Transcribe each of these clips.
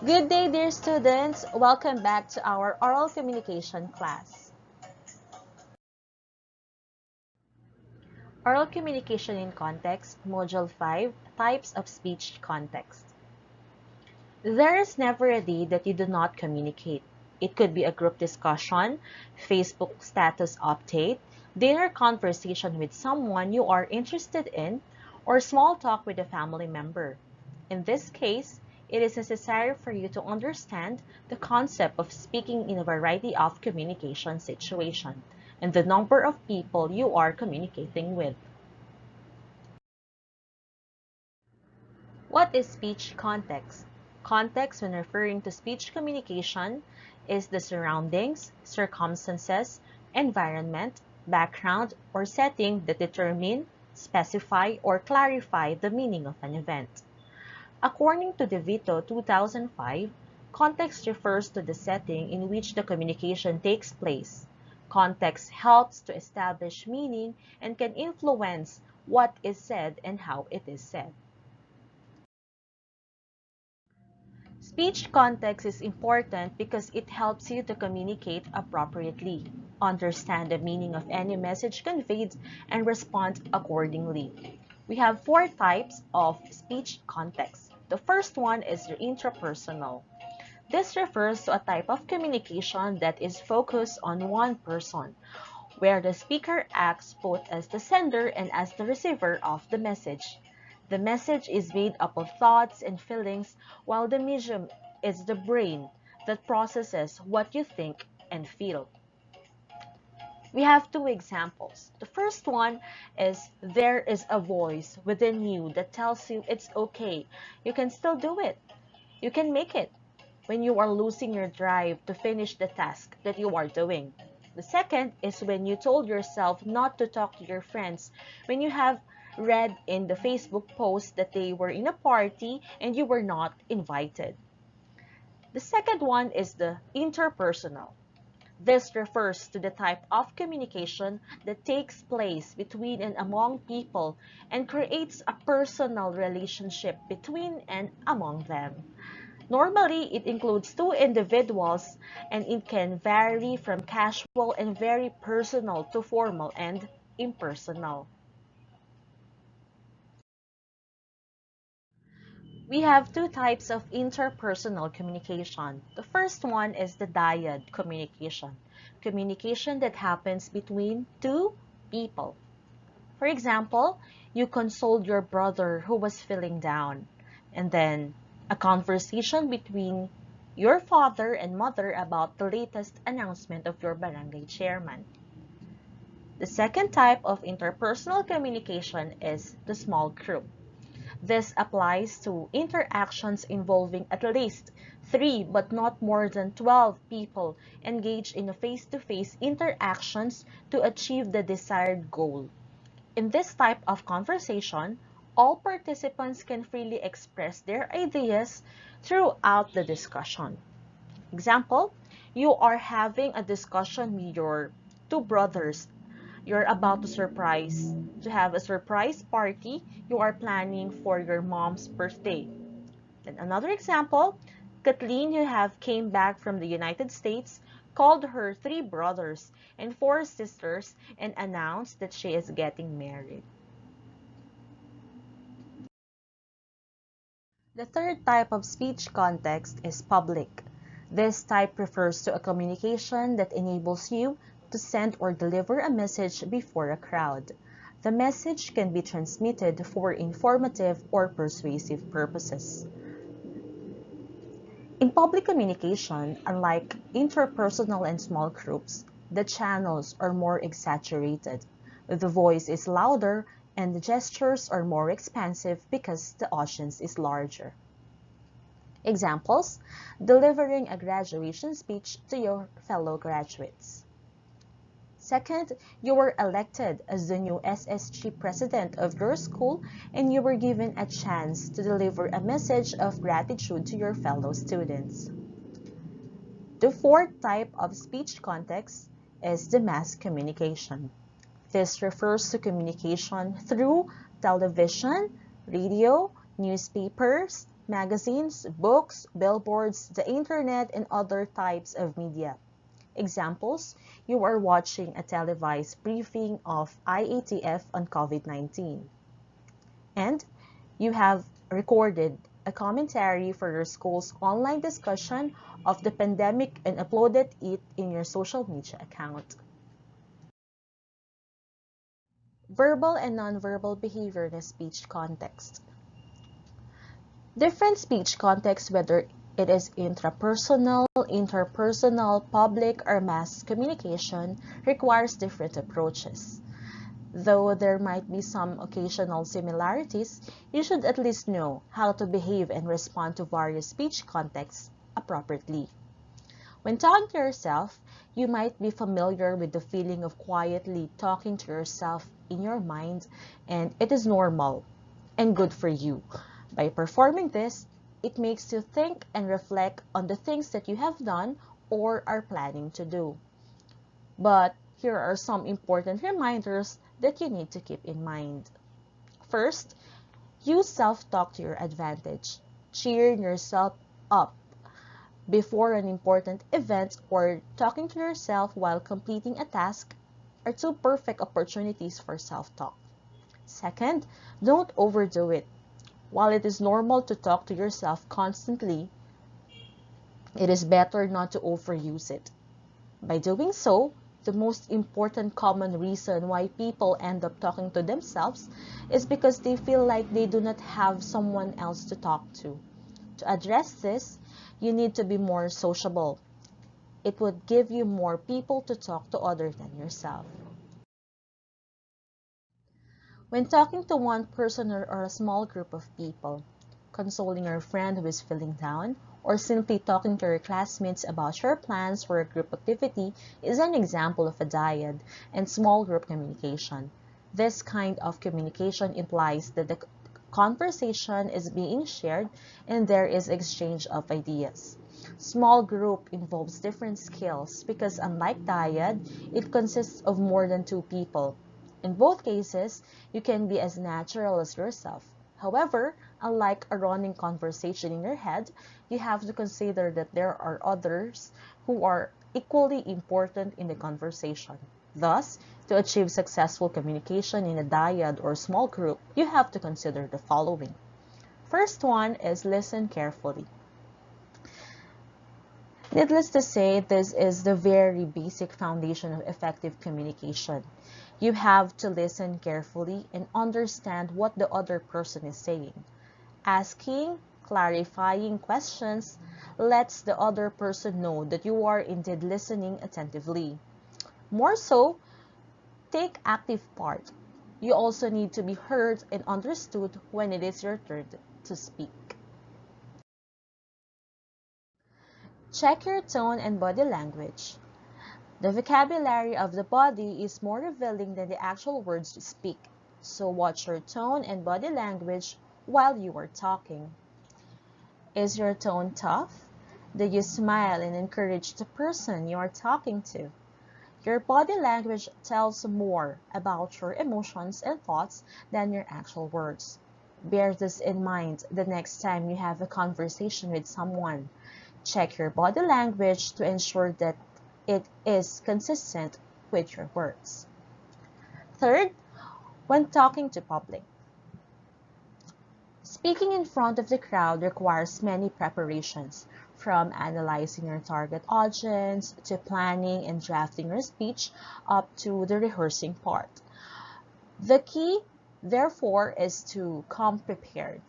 Good day, dear students. Welcome back to our oral communication class. Oral communication in context, Module 5, Types of Speech Context. There is never a day that you do not communicate. It could be a group discussion, Facebook status update, dinner conversation with someone you are interested in, or small talk with a family member. In this case, it is necessary for you to understand the concept of speaking in a variety of communication situations and the number of people you are communicating with. What is speech context? Context, when referring to speech communication, is the surroundings, circumstances, environment, background, or setting that determine, specify, or clarify the meaning of an event. According to DeVito 2005, context refers to the setting in which the communication takes place. Context helps to establish meaning and can influence what is said and how it is said. Speech context is important because it helps you to communicate appropriately, understand the meaning of any message conveyed, and respond accordingly. We have four types of speech context. The first one is the intrapersonal. This refers to a type of communication that is focused on one person, where the speaker acts both as the sender and as the receiver of the message. The message is made up of thoughts and feelings, while the medium is the brain that processes what you think and feel. We have two examples. The first one is there is a voice within you that tells you it's okay. You can still do it. You can make it when you are losing your drive to finish the task that you are doing. The second is when you told yourself not to talk to your friends when you have read in the Facebook post that they were in a party and you were not invited. The second one is the interpersonal. This refers to the type of communication that takes place between and among people and creates a personal relationship between and among them. Normally, it includes two individuals and it can vary from casual and very personal to formal and impersonal. We have two types of interpersonal communication. The first one is the dyad communication, communication that happens between two people. For example, you consoled your brother who was feeling down, and then a conversation between your father and mother about the latest announcement of your barangay chairman. The second type of interpersonal communication is the small group. This applies to interactions involving at least 3 but not more than 12 people engaged in face-to-face interactions to achieve the desired goal. In this type of conversation, all participants can freely express their ideas throughout the discussion. Example, you are having a discussion with your two brothers. You're about to have a surprise party you are planning for your mom's birthday. Then another example, Kathleen, who have came back from the United States, called her 3 brothers and 4 sisters and announced that she is getting married. The third type of speech context is public. This type refers to a communication that enables you to send or deliver a message before a crowd. The message can be transmitted for informative or persuasive purposes. In public communication, unlike interpersonal and small groups, the channels are more exaggerated. The voice is louder and the gestures are more expansive because the audience is larger. Examples: delivering a graduation speech to your fellow graduates. Second, you were elected as the new SSG president of your school and you were given a chance to deliver a message of gratitude to your fellow students. The fourth type of speech context is the mass communication. This refers to communication through television, radio, newspapers, magazines, books, billboards, the internet, and other types of media. Examples, you are watching a televised briefing of IATF on COVID-19, and you have recorded a commentary for your school's online discussion of the pandemic and uploaded it in your social media account. Verbal and nonverbal behavior in a speech context. Different speech contexts, whether it is intrapersonal, interpersonal, public, or mass communication, requires different approaches. Though there might be some occasional similarities, you should at least know how to behave and respond to various speech contexts appropriately. When talking to yourself, you might be familiar with the feeling of quietly talking to yourself in your mind, and it is normal and good for you. By performing this, it makes you think and reflect on the things that you have done or are planning to do. But here are some important reminders that you need to keep in mind. First, use self-talk to your advantage. Cheering yourself up before an important event or talking to yourself while completing a task are two perfect opportunities for self-talk. Second, don't overdo it. While it is normal to talk to yourself constantly, it is better not to overuse it. By doing so, the most important common reason why people end up talking to themselves is because they feel like they do not have someone else to talk to. To address this, you need to be more sociable. It would give you more people to talk to other than yourself. When talking to one person or a small group of people, consoling your friend who is feeling down, or simply talking to your classmates about your plans for a group activity is an example of a dyad and small group communication. This kind of communication implies that the conversation is being shared and there is exchange of ideas. Small group involves different skills because unlike dyad, it consists of more than two people. In both cases, you can be as natural as yourself. However, unlike a running conversation in your head, you have to consider that there are others who are equally important in the conversation. Thus, to achieve successful communication in a dyad or small group, you have to consider the following. First one is listen carefully. Needless to say, this is the very basic foundation of effective communication. You have to listen carefully and understand what the other person is saying. Asking, clarifying questions lets the other person know that you are indeed listening attentively. More so, take active part. You also need to be heard and understood when it is your turn to speak. Check your tone and body language. The vocabulary of the body is more revealing than the actual words you speak, so watch your tone and body language while you are talking. Is your tone tough? Do you smile and encourage the person you are talking to? Your body language tells more about your emotions and thoughts than your actual words. Bear this in mind the next time you have a conversation with someone. Check your body language to ensure that it is consistent with your words. Third, when talking to public. Speaking in front of the crowd requires many preparations, from analyzing your target audience, to planning and drafting your speech, up to the rehearsing part. The key, therefore, is to come prepared.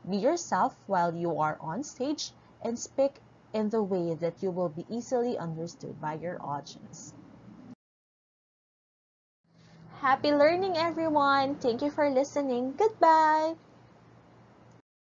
Be yourself while you are on stage and speak in the way that you will be easily understood by your audience. Happy learning, everyone! Thank you for listening. Goodbye!